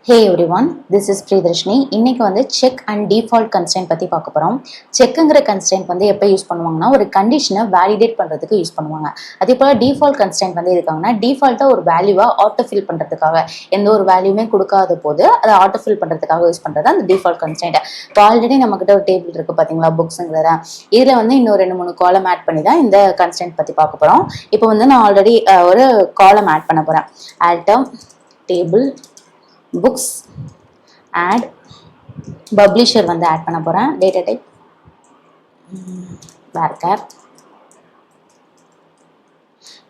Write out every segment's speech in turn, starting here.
Hey everyone, this is Priyadarshini. இன்னைக்கு வந்து check and default constraint பற்றி பார்க்க போகிறோம். செக்குங்கிற கன்ஸ்ட்ரெயின்ட் வந்து எப்போ யூஸ் பண்ணுவாங்கன்னா ஒரு கண்டிஷனை வேலிடேட் பண்ணுறதுக்கு யூஸ் பண்ணுவாங்க. அதே போல் டிஃபால்ட் கன்ஸ்ட்ரெயின்ட் வந்து இருக்காங்கன்னா டிஃபால்ட்டாக ஒரு வேல்யூவை ஆட்டோஃபில் பண்ணுறதுக்காக எந்த ஒரு வேல்யூமே கொடுக்காத போது அதை ஆட்டோஃபில் பண்ணுறதுக்காக யூஸ் பண்ணுறது அந்த டிஃபால்ட் கன்ஸ்ட்ரெயின்ட். இப்போ ஆல்ரெடி நம்மக்கிட்ட ஒரு டேபிள் இருக்குது பார்த்தீங்களா, புக்ஸுங்கிறத. இதில் வந்து இன்னும் 2-3 காலம் ஆட் பண்ணி தான் இந்த கன்ஸ்ட்ரெயின்ட் பற்றி பார்க்க போகிறோம். இப்போ வந்து நான் ஆல்ரெடி ஒரு காலம் ஆட் பண்ண போகிறேன். Altum table books add publisher வந்து ஆட் பண்ண போறேன். Data type varchar.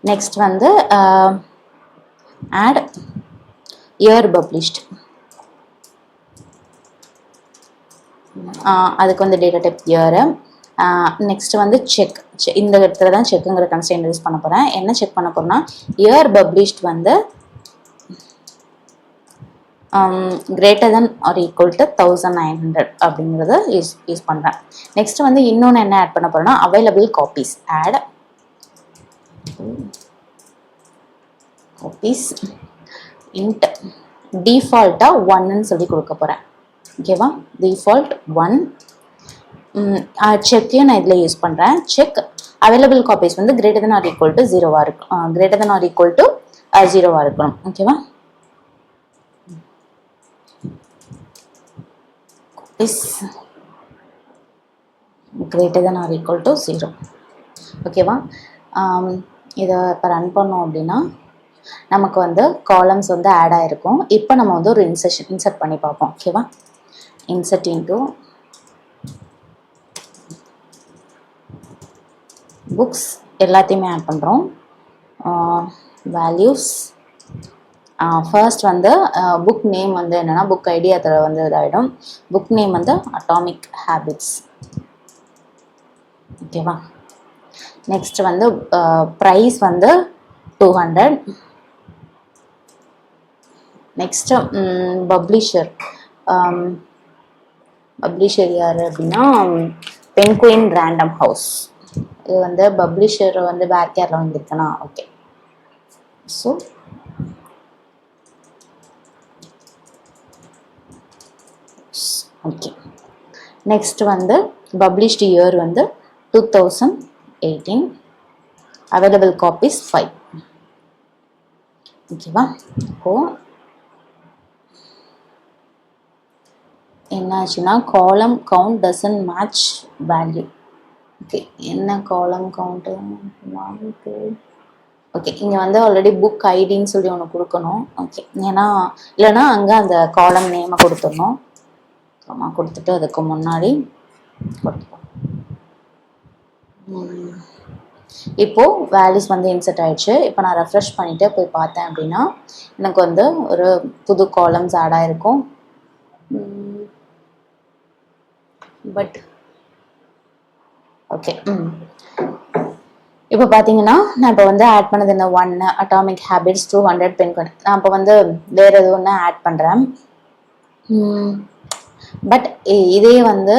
நெக்ஸ்ட் வந்து add year published. அதுக்கு வந்து டேட்டா டைப் year. நெக்ஸ்ட் வந்து செக். இந்த இடத்துல தான் செக்குங்கிற கன்ஸ்ட்ரெயின்ட் யூஸ் பண்ண போறேன். என்ன செக் பண்ண போறேன்னா year published வந்து greater than or equal to 1900 அப்படிங்கிறத யூஸ் பண்ணுறேன். நெக்ஸ்ட் வந்து இன்னொன்று என்ன ஆட் பண்ண போகிறேன்னா available copies. Add copies in டிஃபால்ட்டாக 1ன்னு சொல்லி கொடுக்க போகிறேன். ஓகேவா, டிஃபால்ட் 1. செக்கையும் நான் இதில் யூஸ் பண்ணுறேன். செக் அவைலபிள் காப்பீஸ் வந்து greater than or equal to 0-ஆக இருக்கும். greater than or equal to 0-ஆக இருக்கணும். ஓகேவா, is greater than or equal to 0. ஓகேவா, இதை இப்போ ரன் பண்ணோம் அப்படின்னா நமக்கு வந்து காலம்ஸ் வந்து ஆட் ஆகிருக்கும். இப்போ நம்ம வந்து ஒரு இன்சர்ட் பண்ணி பார்ப்போம். ஓகேவா, இன்சர்ட் இன்டு புக்ஸ் எல்லாத்தையுமே ஆட் பண்ணுறோம். வேல்யூஸ் ஃபர்ஸ்ட் வந்து புக் நேம் வந்து என்னென்னா புக் ஐடி அதில் வந்து இதாகிடும். புக் நேம் வந்து அட்டாமிக் ஹேபிட்ஸ். ஓகேவா, நெக்ஸ்ட் வந்து ப்ரைஸ் வந்து 200. Next publisher. பப்ளிஷர் யார் அப்படின்னா பென்குயின் ரேண்டம் ஹவுஸ். இது வந்து பப்ளிஷர் வந்து வேர்கேரில் வந்துருக்குன்னா ஓகே. ஸோ ஓகே, நெக்ஸ்ட் வந்து பப்ளிஷ்டு இயர் வந்து 2018. Available copies 5. ஓகேவா, இப்போ என்ன ஆச்சுன்னா காலம் count doesn't match value. Okay, என்ன காலம் கவுண்ட்டு? ஓகே, இங்கே வந்து ஆல்ரெடி புக் ஐடின்னு சொல்லி ஒன்று கொடுக்கணும். ஓகே, ஏன்னா இல்லைன்னா அங்கே அந்த காலம் நேமை கொடுத்துடணும். கொடுத்துட்டு அதுக்கு முன்னாடி கொடுத்துப்போம். இப்போ வேல்யூஸ் வந்து இன்சர்ட் ஆயிடுச்சு. இப்போ நான் ரெஃப்ரெஷ் பண்ணிட்டு போய் பார்த்தேன் அப்படின்னா எனக்கு வந்து ஒரு புது காலம்ஸ் ஆட் ஆயிருக்கும். பட் ஓகே, இப்போ பார்த்தீங்கன்னா நான் இப்போ வந்து ஆட் பண்ணது என்ன 1 அட்டாமிக் ஹேபிட்ஸ் 200 பென்குயின். நான் இப்போ வந்து வேற எது ஒன்று ஆட் பண்ணுறேன். பட் இதே வந்து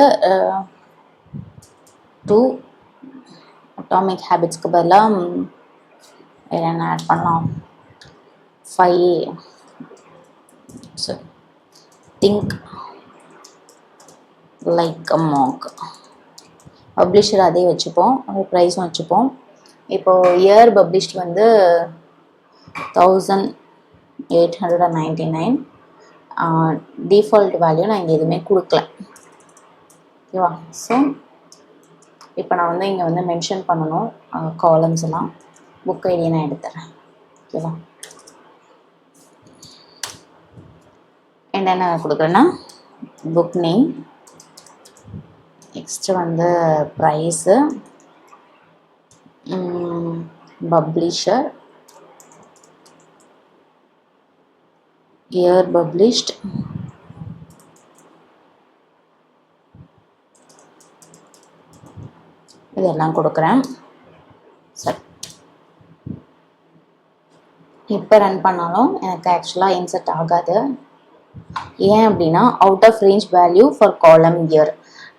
2 அட்டாமிக் ஹேபிட்ஸ்க்கு பதிலாக வேறு என்ன ஆட் பண்ணலாம்? 5 think like a monk. Publisher அதே வச்சுப்போம், ப்ரைஸும் வச்சுப்போம். இப்போது இயர் பப்ளிஷ்ட் வந்து 1899. டிஃபால்ட் வேல்யூ நான் இங்கே எதுவுமே கொடுக்கல. ஓகேவா, ஸோ இப்போ நான் வந்து இங்கே வந்து மென்ஷன் பண்ணணும் காலம்ஸ் எல்லாம். புக் ஐடியை நான் எடுத்துறேன். ஓகேவா, என்னென்ன கொடுக்குறேன்னா புக் நேம், நெக்ஸ்ட்டு வந்து ப்ரைஸு, பப்ளிஷர், year published, இதெல்லாம் கொடுக்குறேன். சரி, இப்போ ரன் பண்ணாலும் எனக்கு ஆக்சுவலாக இன்சர்ட் ஆகாது. ஏன் அப்படின்னா out of range value for column year.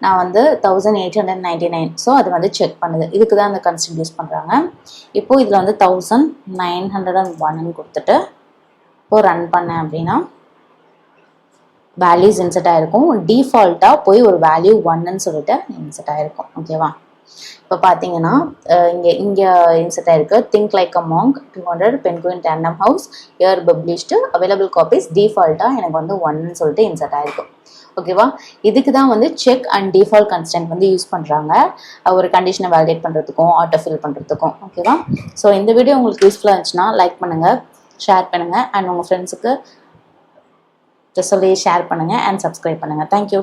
நான் வந்து 1899. ஸோ அது வந்து செக் பண்ணுது. இதுக்கு தான் அந்த கன்ஸ்ட்ரெயின்ட் யூஸ் பண்ணுறாங்க. இப்போது இதில் வந்து 1901 கொடுத்துட்டு இப்போ ரன் பண்ணேன் அப்படின்னா வேல்யூஸ் இன்செர்ட் ஆயிருக்கும். டிஃபால்ட்டாக போய் ஒரு வேல்யூ 1ன்னு சொல்லிட்டு இன்செர்ட் ஆயிருக்கும். ஓகேவா? இப்போ பார்த்தீங்கன்னா இங்கே இன்செர்ட் ஆயிருக்கு. Think like a monk 200 penguin tandem house year published available copies டிஃபால்ட்டாக எனக்கு வந்து 1ன்னு சொல்லிட்டு இன்செர்ட் ஆயிருக்கு. ஓகேவா? இதுக்கு தான் வந்து செக் அண்ட் டிஃபால்ட் கன்ஸ்டன்ட் வந்து யூஸ் பண்ணுறாங்க ஒரு கண்டிஷனை வேலிடேட் பண்ணுறதுக்கும் ஆட்டோ ஃபில் பண்ணுறதுக்கும். ஓகேவா? ஸோ இந்த வீடியோ உங்களுக்கு யூஸ்ஃபுல்லாக இருந்துச்சுன்னா லைக் பண்ணுங்கள், ஷேர் பண்ணுங்கள், அண்ட் உங்கள் ஃப்ரெண்ட்ஸுக்கு சொல்லி ஷேர் பண்ணுங்கள் அண்ட் சப்ஸ்கிரைப் பண்ணுங்கள். தேங்க்யூ.